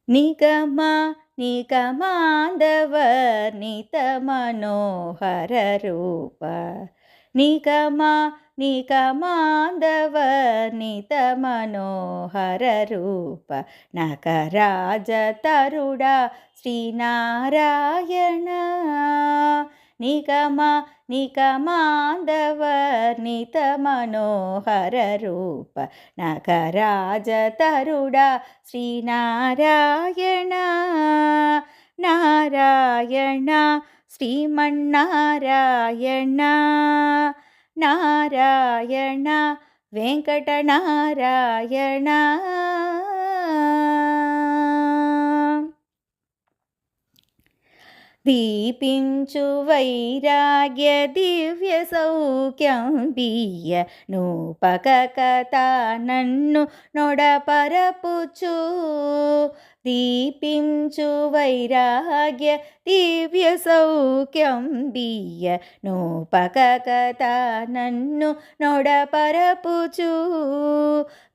నిగమ నిగమాంధవర్ణిత మనోహర రూప నిగమ నిగమాంధవర్ణిత మనోహర రూప నకరాజ తరుడా శ్రీనారాయణ నిగమ నిగమాంధవర్ణిత మనోహర రూప నకరాజ తరుడా శ్రీనారాయణ నారాయణ శ్రీమన్నారాయణ నారాయణ వెంకటనారాయణ దీపించు వైరాగ్య దివ్య సౌఖ్యం బియ్య నూపక కథ నన్ను నొడపరపుచు దీపించు వైరాగ్య దివ్య సౌఖ్యం బియ్య నూపక కథ నన్ను నొడపరపుచు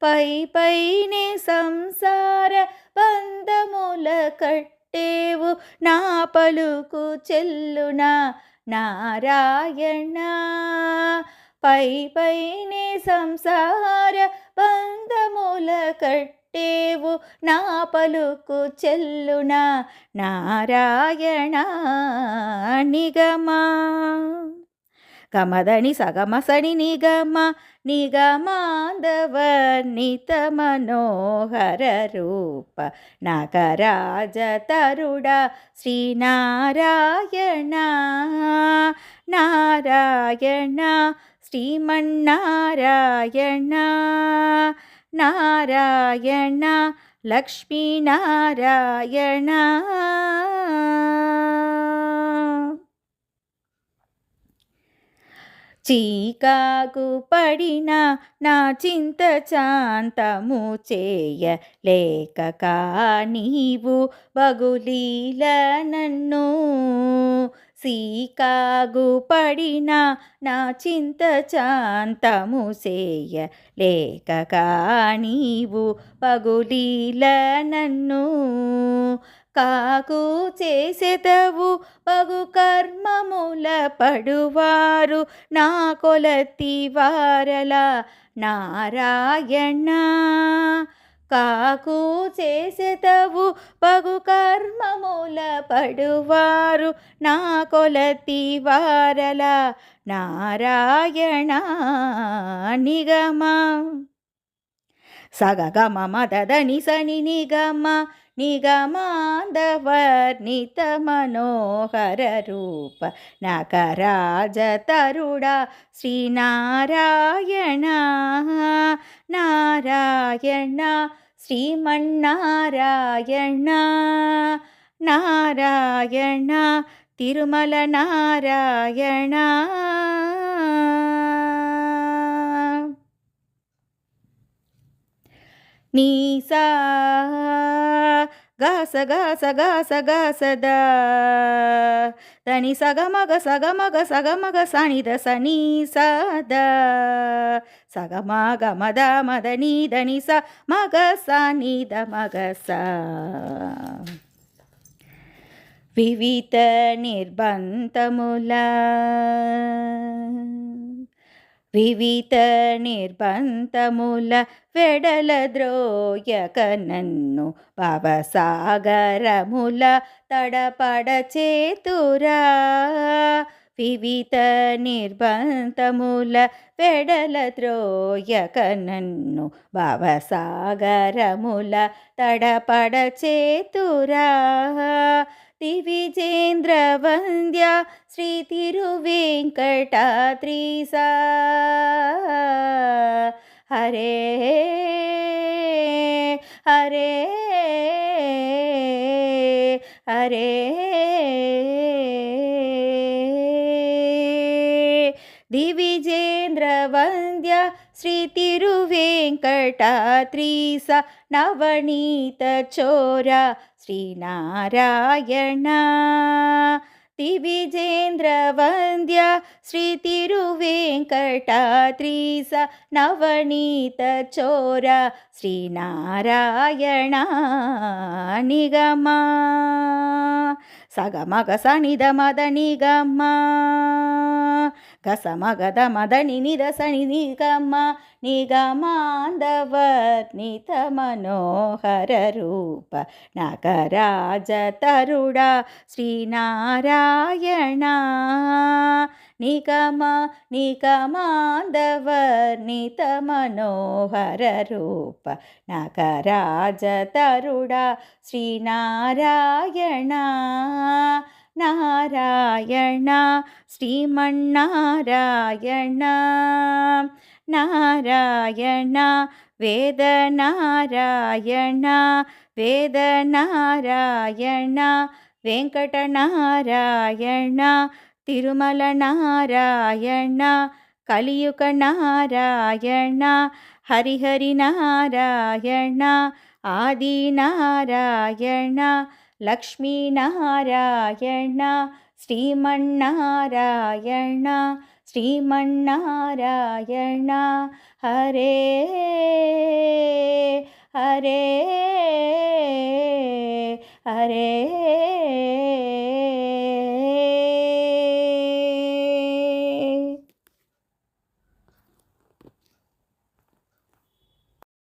పై పైనే సంసార బంధముల కట్టేవు నా పలుకు చెల్లునా నారాయణ పై పైనే సంసార బంధముల కట్టేవు నా పలుకు చెల్లునా నారాయణ నిగమ గమదని సగమసని నిగమ నిగమాంధవర్ణిత మనోహర రూప నకరాజ తరుడా శ్రీనారాయణ నారాయణ శ్రీమన్నారాయణ నారాయణ లక్ష్మీనారాయణ చీకాకు పడిన నా చింత చాంతము చేయ లేక నీవు బగులీల నన్ను సీకాగు పడిన నా చింత చాంతము చేయ లేక నీవు బగులీల నన్ను కాకు చేసెదవు బగు కర్మముల పడువారు నా కొలతి వారల నారాయణ కాకు చేసెదవు బగు కర్మముల పడువారు నా కొలతి వారల నారాయణ నిగమ సగగమ మదని సని నిగమ నిగమాంధవర్ణిత మనోహర రూప నకరాజ తరుడా శ్రీనారాయణ నారాయణ శ్రీమన్నారాయణ నారాయణ తిరుమల నారాయణ నీసా గాస గాస గాస గాసద దని సగమగ సగమగ సగమగ సనిద సనీ సద సగమగ మద మదని దని స మగ సనిద మగ స వివిత నిర్బంధముల వివిత నిర్బంధముల వెడల ద్రోయక నన్ను భవసాగరముల తడపడ చేతురా వివిత నిర్బంధముల వెడల ద్రోయక నన్ను భవసాగరముల తడపడ చేతురా దివిజేంద్ర వంద్య శ్రీ తిరువేంకటాద్రీసా హరే హరే హరే దివిజేంద్ర వంద్య శ్రీ తిరువేంకటాద్రీస నవనీత చోర శ్రీనారాయణ దివిజేంద్ర వంద్య శ్రీ తిరువేంకటాద్రీస నవనీత చోర శ్రీనారాయణ నిగమ సగ మగ సని ద మద నిగమ గస మగద మదని నిద సని నిగమ నిగమాంధవర్ణిత మనోహర రూప నాగరాజ తరుడా శ్రీనారాయణ నిగమ నిగమాంధవర్ణిత మనోహర రూప నాగరాజ తరుడా శ్రీనారాయణ నారాయణ శ్రీమన్నారాయణ నారాయణ వేదనారాయణ వేదనారాయణ వెంకటనారాయణ తిరుమల నారాయణ కలియుగ నారాయణ హరిహరి నారాయణ ఆది నారాయణ లక్ష్మీనారాయణ శ్రీమన్నారాయణ శ్రీమన్నారాయణ హరే హరే హరే